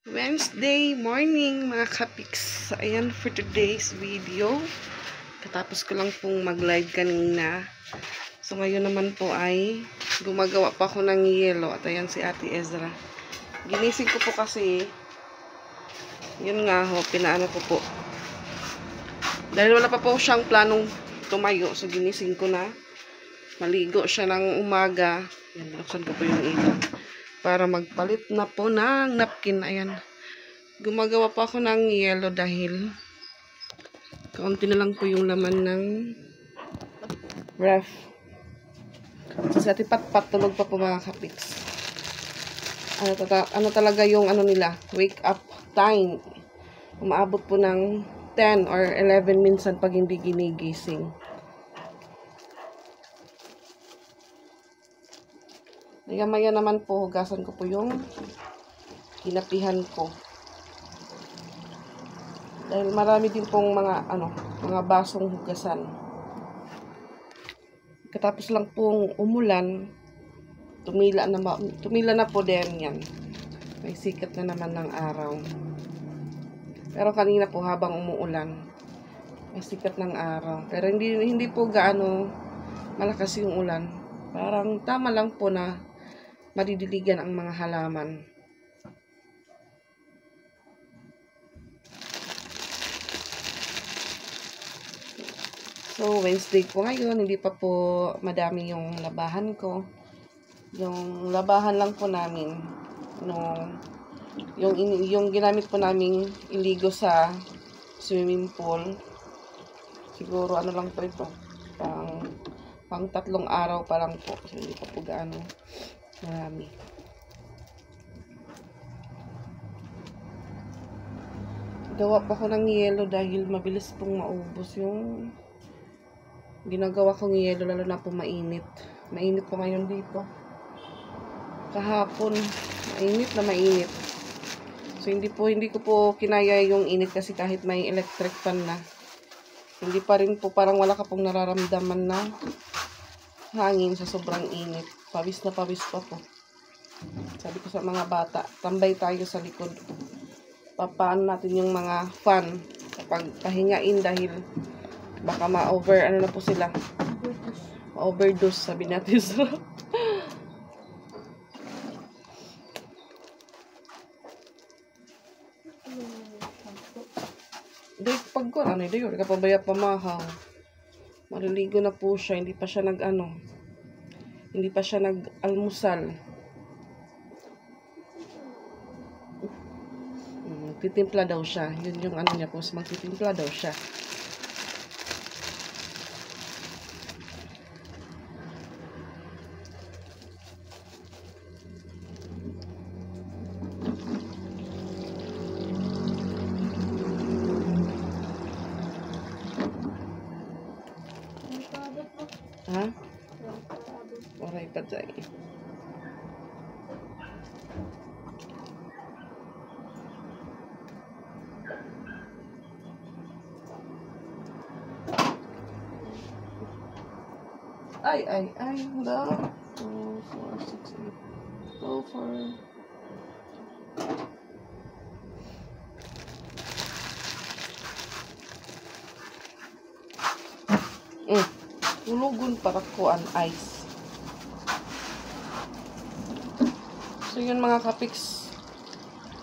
Wednesday morning mga kapiks. Ayan for today's video. Katapos ko lang pong mag-live kanina. So ngayon naman po ay gumagawa pa ako ng yelo. At ayan si Ate Ezra. Ginising ko po kasi yun nga ho, pinaano ko po. Dahil wala pa po siyang planong tumayo. So ginising ko na. Maligo siya ng umaga. Yan, binuksan ko po yung ilaw. Para magpalit na po ng napkin. Ayan. Gumagawa pa ako ng yelo dahil kaunti na lang po yung laman ng ref. So, sa ating patpat, tulog pa po mga kapiks. Ano talaga yung ano nila, wake up time. Umaabot po ng 10 or 11 minsan pag hindi ginigising. Maya-maya naman po, hugasan ko po yung kinapihan ko. Dahil marami din pong mga basong hugasan. Katapos lang pong umulan, tumila na po din yan. May sikat na naman ng araw. Pero kanina po habang umuulan, may sikat ng araw. Pero hindi po gaano malakas yung ulan. Parang tama lang po na madidiligan ang mga halaman. So, Wednesday po ngayon, hindi pa po madami yung labahan ko. Yung labahan lang po namin, yung ginamit po namin iligo sa swimming pool. Siguro ano lang po ito, pang 3 araw pa lang po. So, hindi pa po gaano marami. Gawa pa ko ng yelo dahil mabilis pong maubos yung ginagawa kong yelo, lalo na po mainit. Mainit po ngayon dito. Kahapon, mainit na mainit. So, hindi ko po kinaya yung init kasi kahit may electric fan na. Hindi pa rin po, parang wala ka pong nararamdaman na hangin sa sobrang init. Pawis na pawis pa po. Sabi ko sa mga bata, tambay tayo sa likod. Papaan natin yung mga fan kapag pahingain dahil baka na po sila. Ma-overdose, sabi natin sa dahil pag ko, yun, kapabaya pamahaw. Maliligo na po siya, hindi pa siya nag-almusal. Magtitimpla daw siya. Yun yung niya po, magtitimpla daw siya. Ha? Oray pa dyan. Ay, no. 2, 4, 6, 8. Go for tulugon para kuan ice. So yun mga kapiks,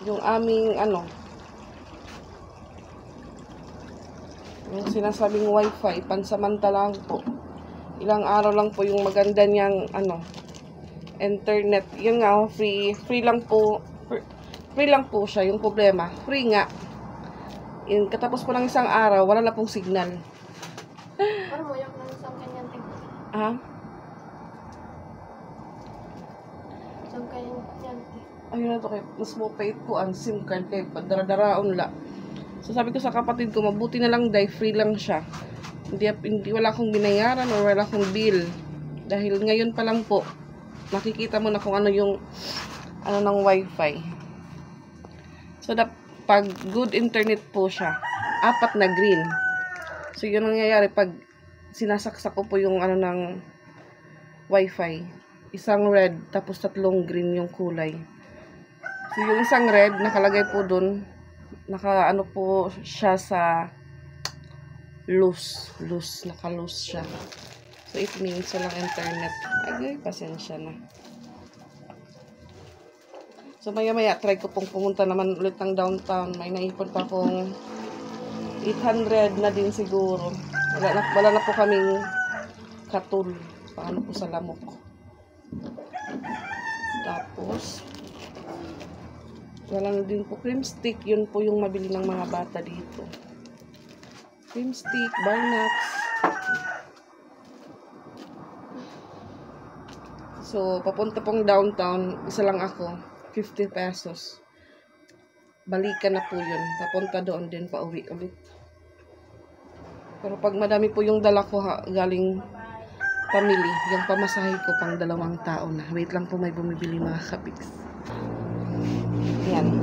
yung aming yung sinasabing wifi, pansamantalang po. Ilang araw lang po yung maganda niyang internet. Yun nga, free lang po. Free lang po siya. Yung problema, free nga. Yung katapos po ng isang araw, wala na pong signal. Parang mo yung isang kanyan ting. Ha? Isang kanyan. Ayun na to kay mas mo pay ko ang SIM card kay padara-daraon la. So sabi ko sa kapatid ko, mabuti na lang dahil free lang siya. Hindi wala akong binayaran or wala akong bill. Dahil ngayon pa lang po, makikita mo na kung ano yung ng wifi. So pag good internet po siya, 4 na green. So yun ang nangyayari pag sinasaksak ko po yung ng wifi. Isang red, tapos 3 green yung kulay. So, yung isang red, nakalagay po dun. Naka, ano po siya sa loose. Naka-loose siya. So, it means walang internet. Ay, pasensya na. So, maya-maya, try ko pong pumunta naman ulit ng downtown. May naipon pa akong 800 na din siguro. Wala na po kaming katul. Paano po sa lamok. Tapos, wala na din po cream stick. Yun po yung mabili ng mga bata dito. Cream stick, bar nuts. So, papunta pong downtown. Isa lang ako. 50 pesos. Balikan na po yun. Papunta doon din, pauwi ulit. Pero pag madami po yung dala ko galing family, yung pamasahe ko pang 2 tao na. Wait lang po, may bumibili mga kapiks. Yan.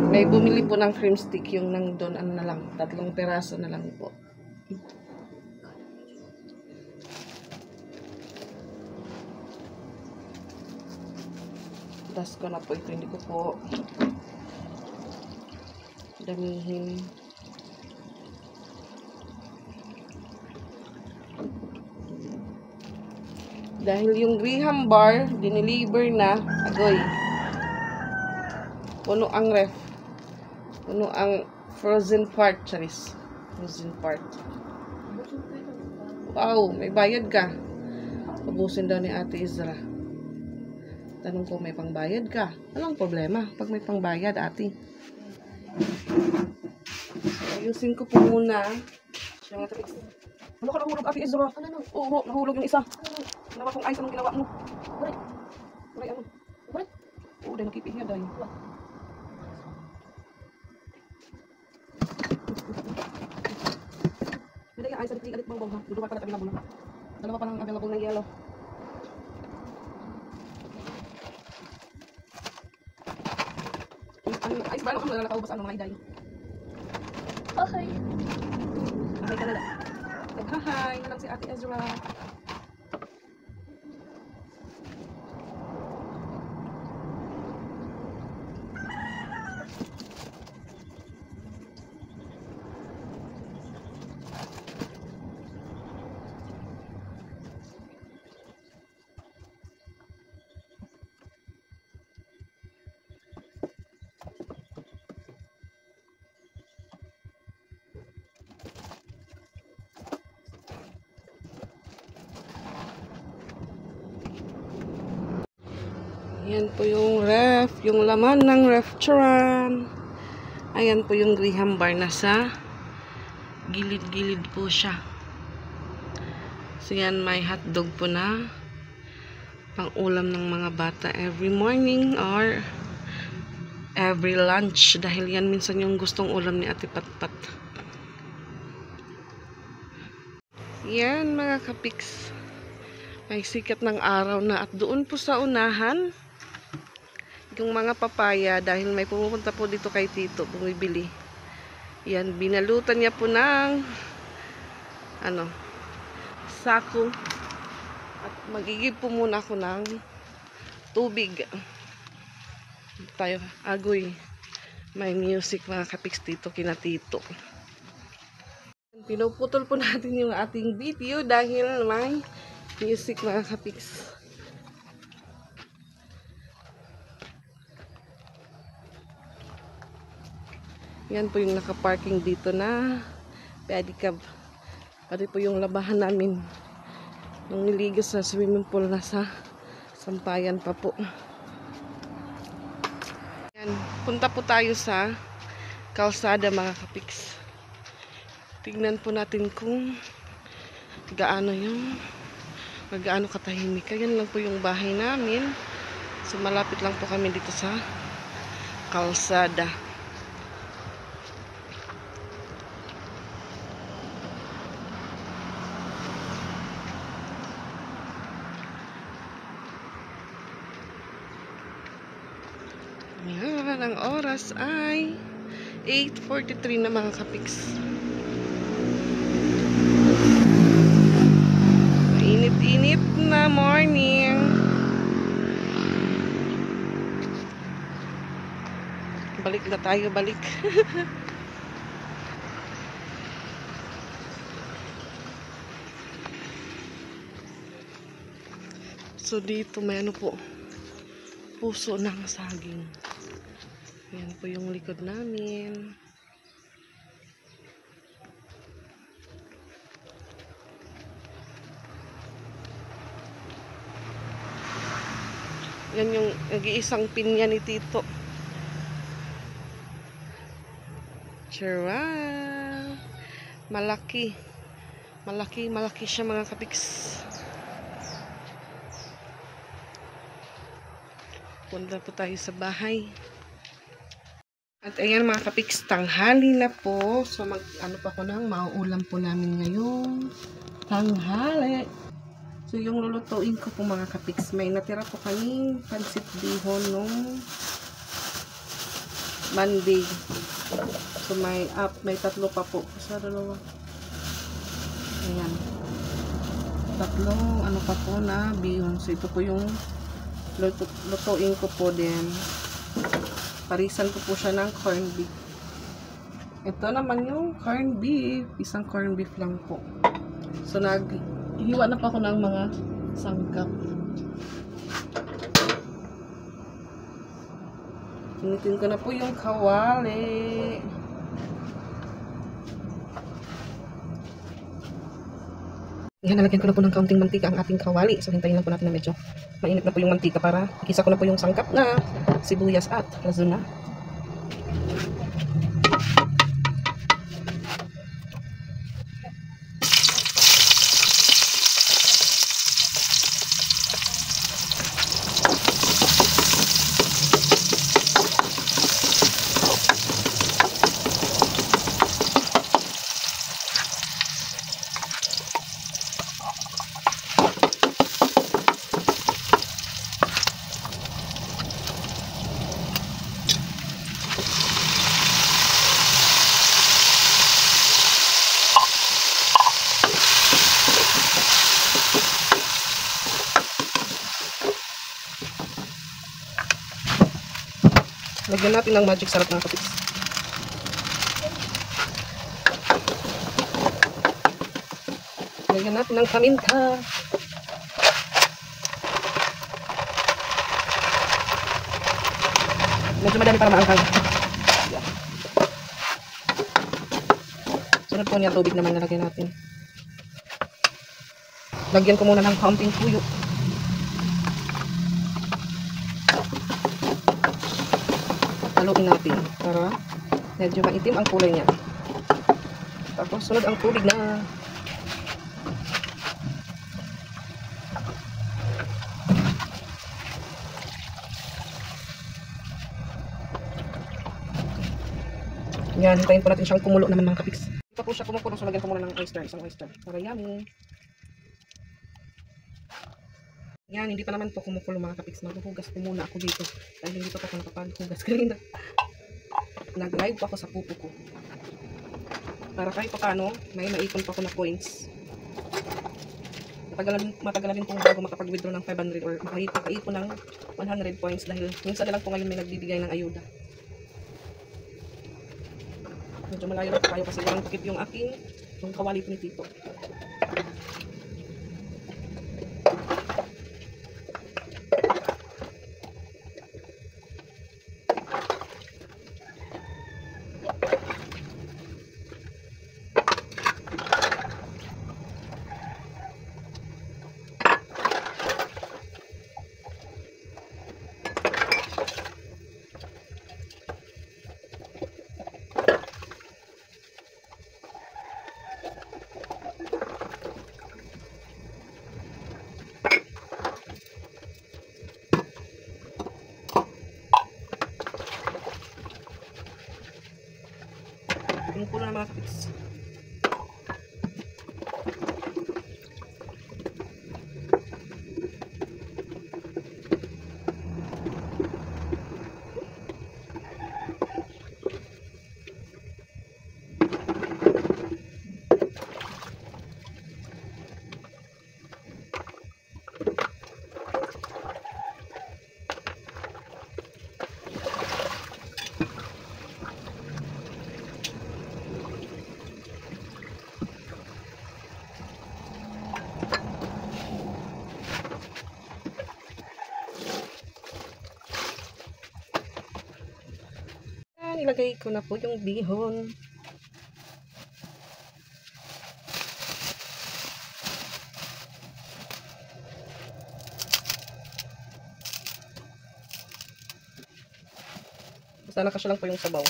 May bumili po ng cream stick, yung nang doon, ano na lang, 3 peraso na lang po. Tas ko na po ito, hindi ko po damihin. Dahil yung Graham bar, dineliver na, agoy. Puno ang ref. Puno ang frozen part, charis. Frozen part. Wow, may bayad ka. Ubusin daw ni Ate Izra. Tanong ko, may pangbayad ka? Anong problema pag may pangbayad, ate? Ayusin ko po muna. Ano ka nahulog, Ate Izra? Oo, nahulog yung isa. Nawa kong ice, anong ginawa mo? Uray, ano? Oo, dahil nakipihya dahil. Hindi yung ice, alit bang bang ha? Duduwa pa na available na. 2 pa lang available ng yellow. Ice ba? Ano ka nalalakaw ba sa ano mga iday? Okay. Hi ka na lang. Hi na lang si Ate Ezra. Ayan po yung ref, yung laman ng restaurant. Ayan po yung Graham bar, nasa gilid-gilid po siya. So yan, may hotdog po na pang ulam ng mga bata every morning or every lunch. Dahil yan minsan yung gustong ulam ni Ate Patpat. Yan mga kapiks. May sikat ng araw na at doon po sa unahan yung mga papaya dahil may pumupunta po dito kay Tito bumibili. Yan, binalutan niya po ng sako at magigib po muna ako ng tubig. Tayo, agoy. May music mga kapiks dito kina Tito. Pinuputol po natin yung ating video dahil may music mga kapiks. Yan po yung nakaparking dito na pedicab. Pati po yung labahan namin nung niligo sa swimming pool na sa Sampayan pa po. Yan, punta po tayo sa kalsada mga kapiks. Tignan po natin kung gaano katahimik. Yan lang po yung bahay namin. So malapit lang po kami dito sa kalsada. Yan, ang oras ay 8:43 na mga kapiks. Init-init na morning. Balik na tayo, balik. So dito may ano po, puso ng saging. Ayan po yung likod namin. Yan yung nag-iisang pinya ni Tito. Charan! Malaki. Malaki siya mga kapiks. Punta po tayo sa bahay. At ayan mga kapiks, tanghali na po. So ano pa ko nang mauulam po namin ngayon. Tanghali. So yung lulutuin ko po mga kapiks, may natira po kaming pansit bihon nung Monday. So may tatlo pa po sa dalawa. Ayan. Tatlong ano pa po na bihon. So ito po yung lutuin ko po din. Parisan ko po siya ng corned beef. Ito naman yung corned beef. Isang corned beef lang po. So hiwa na pa ako ng mga sangkap. Initin ko na po yung kawali. Yan, nalagyan ko na po ng kaunting mantika ang ating kawali. So hintayin lang po natin na medyo mainit na po yung mantika para ikisa ko na po yung sangkap na sibuyas at lazuna. Lagyan natin ng magic sarap mga kapiks. Lagyan natin ng paminta. Medyo madami para maangkang. Sunod po niya tubig naman nalagyan natin. Lagyan ko muna ng kaunting tuyo. Haluin natin para medyo maitim ang kulay niya. Tapos sunod ang tubig na. Yan, hintayin po natin siyang kumulo naman mga kapiks. Ito po siya kumukulo, so lagyan ko muna ng oyster, isang oyster. Para yummy. Yan, hindi pa naman po kumukulo mga kapiks. Maghuhugas po muna ako dito. Dahil hindi pa ako nakapaghugas kanina. Nag-live po ako sa pupo ko. Para kahit pa paano, may maipon pa ako na points. Matagal na din pong bago makapag-withdraw ng 500 or makaipon ng 100 points dahil minsan na lang po ngayon may nagbibigay ng ayuda. Medyo malayo na tayo kasi walang takip yung yung kawali ni Tito. Kumukulo na mga kapiks. Ayan, ilagay ko na po yung bihon. Basta nakasya lang po yung sabaw.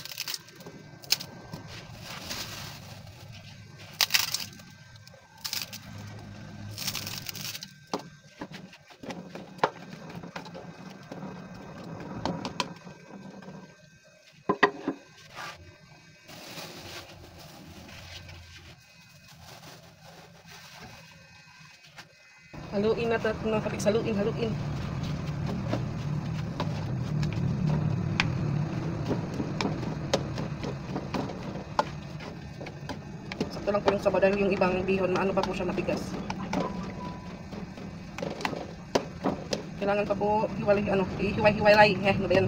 Haluin natin mga kapiks. Haluin. Sakto lang po yung sabaw dahil yung ibang bihon, maano pa po siya mabigas. Kailangan pa po hiwa-hiwalay. Ano ba yan?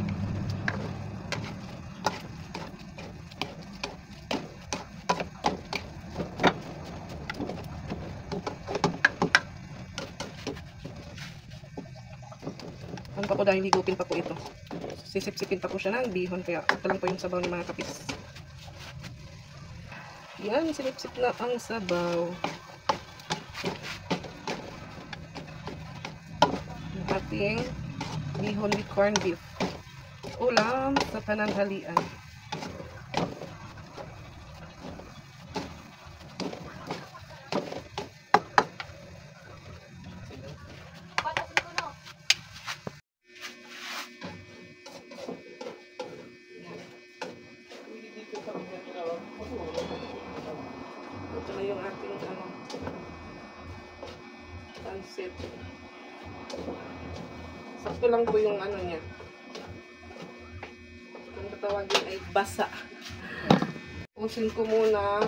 Ano pa po dahil higupin pa po ito. Sisip-sipin pa po siya ng bihon. Kaya ito lang po yung sabaw ng mga kapis. Yan, silip-sip na ang sabaw. Yung ating bihon with corned beef. Ulam sa pananghalian. Ito na yung ating pansit. Sakto lang po yung niya. Kung tatawagin ay basa. Pusin ko muna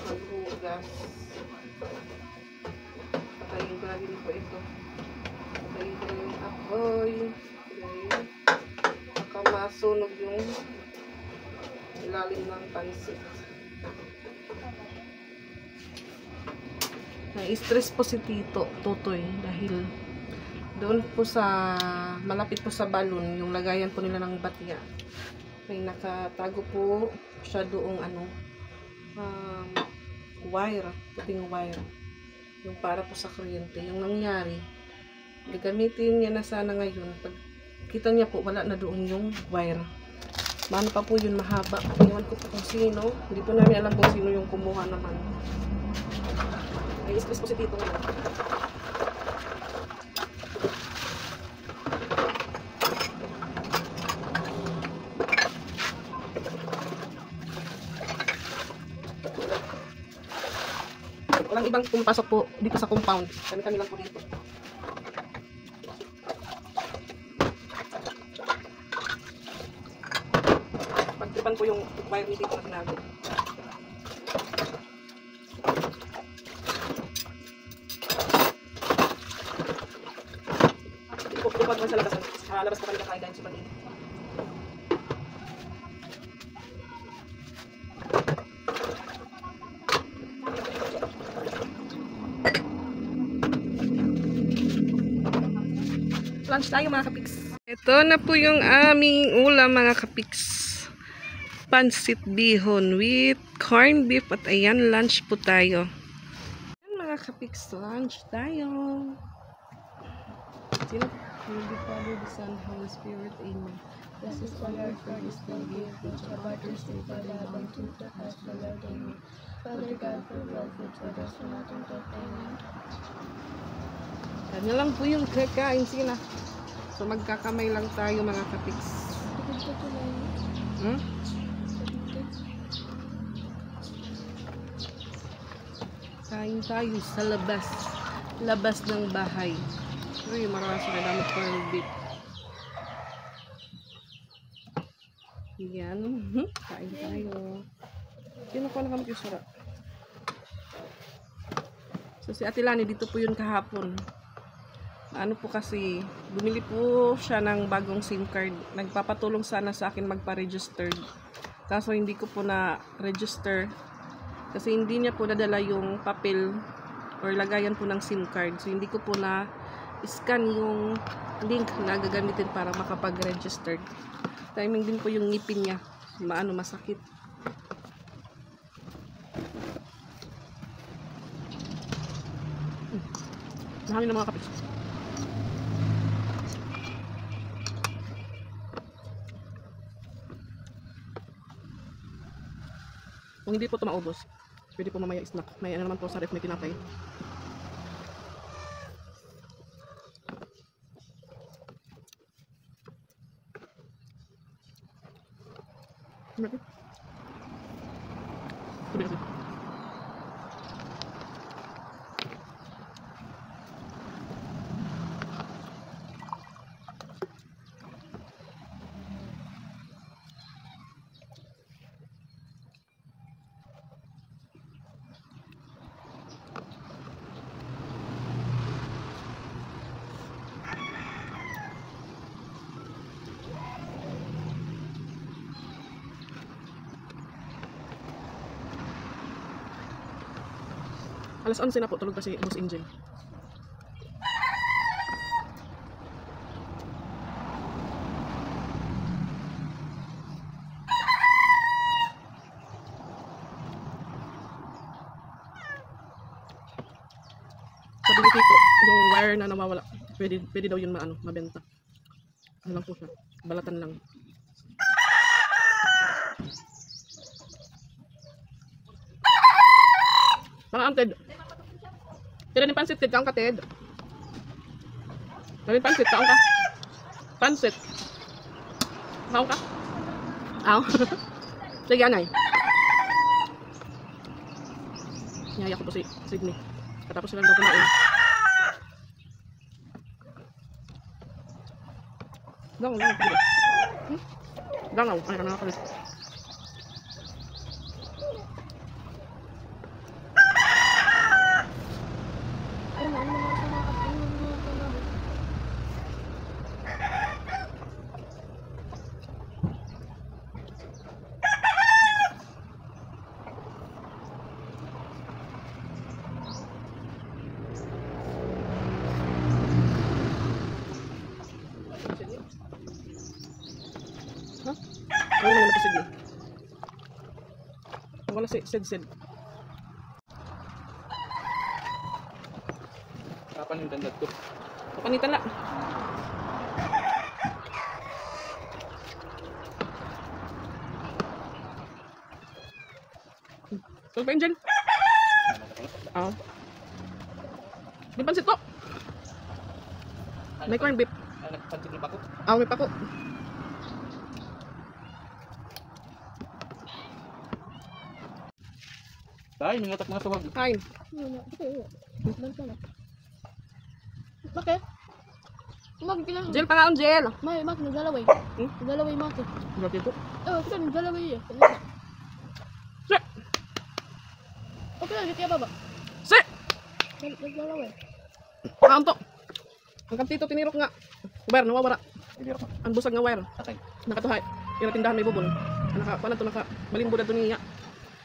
maghugas. Patayin ko na din po ito. Patayin ko na yung apoy. Okay. Baka masunog yung ilalim ng pansit. Na-stress po si Tutoy dahil doon po sa malapit po sa balon yung lagayan po nila ng batya. May nakatago po siya doong wire, puting wire. Yung para po sa kuryente. Yung nangyari, gagamitin niya na sana ngayon. Pag kita niya po, wala na doon yung wire. Mano pa po yun, mahaba. Iwan ko po kung sino. Hindi po namin alam kung sino yung kumuha naman. May stress po si Tito ngayon. Walang ibang pumapasok po dito sa compound. Kami lang po dito. Pagtripan po yung wire ni Tito na tinago. Tupad mo sa labas. Labas po kami kakain dahil super init. Lunch tayo mga kapiks. Ito na po yung aming ulam mga kapiks. Pansit bihon with corned beef. At ayan, lunch po tayo. Ayan mga kapiks, lunch tayo. Sino? Will be Father, the Son, Holy Spirit. Amen. This is the Lord for this day give, which about this day for the abundant to us, the Lord. Amen. Father God, for love, which for us, for nothing but Amen. Kanya lang po yung kakain sila. So magkakamay lang tayo mga kapiks. Hmm? Kain tayo sa labas. Labas ng bahay. Uy, marami sila damit ko ng beef. Yan. Kain tayo. Kinukuha na kami yung sarap. So si Ate Lani, dito po yun kahapon. Ano po kasi, bumili po siya ng bagong SIM card. Nagpapatulong sana sa akin magpa-registered. Kaso hindi ko po na-register. Kasi hindi niya po nadala yung papel or lagayan po ng SIM card. So hindi ko po na-scan yung link na gagamitin para makapag-registered. Timing din po yung ngipin niya. masakit. Mahangin ng mga kapiks. Kung hindi po ito maubos, pwede po mamaya snack. May ano naman po sa ref, may tinapay. Pwede kasi. Alas 11 na po, tulog kasi Boss Angel. Sabi ni Tito, yung wire na nawawala, pwede daw yun mabenta. Ano lang po siya, balatan lang. Mga ang Ted. Tira ni pansit, Ted, kaong ka, Ted. Tira ni pansit, kaong ka. Pansit. Kaong ka. Aw. Sige, anay. Niyaya ko po si Sydney. Katapos silang daw kumain. Gangaw. Gangaw. Ay, nakakalit. Wala naman na po Sydney. Wala si Sid. Kapan yung tandad ko? Kapanitan lang. Tulog pa Angel? Oo. Di pansit ko. May corn beef. Nagpansit na pa ko? May pako. Tay, mingatak mga tuwag. Kain. Bakit? Bakit kailangan? Angel, pangaon Angel. May, bakit naglalaway? Naglalaway bakit? Grabe ko. Kita naglalaway eh. Sir! Okay lang, kaya baba. Sir! Naglalaway. Pangaon to. Ang kaptito tinirok nga. Wire, nawawara. Hindi ako. Ang busag nga wire. Atay. Nakatuhay. Yung tindahan may bubol. Malimbo na doon niya.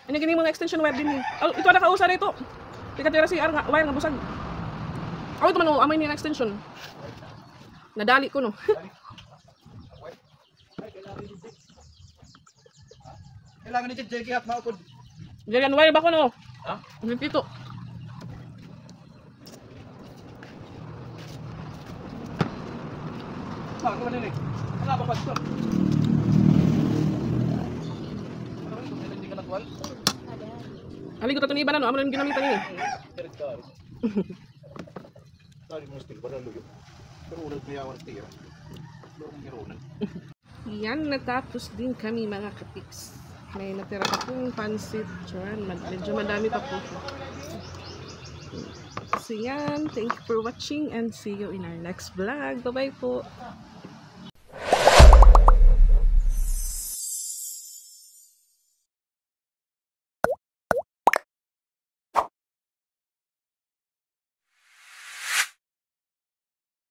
Ano gini mga extension wire din. Oh, ito na kausa rito. Tira si nga wire nga busag. Ito man amay niya extension. Nadali ko no. Kailangan ni Jeki at maupod. Diyan wire ba ko no? Ha? Dito. Bakit ba nini? Ano ba pastor? Hindi ka natuwal? Ali ko tatuniban na no. Amo lang ginamitan ni. Sorry, mesti ba na luyo? Pero ulit niya ang tira. Lorong gironan. Yan, natapos din kami mga kapiks. May natira pa pong pansit. Medyo madami pa po. So yan, thank you for watching and see you in our next vlog. Bye-bye po.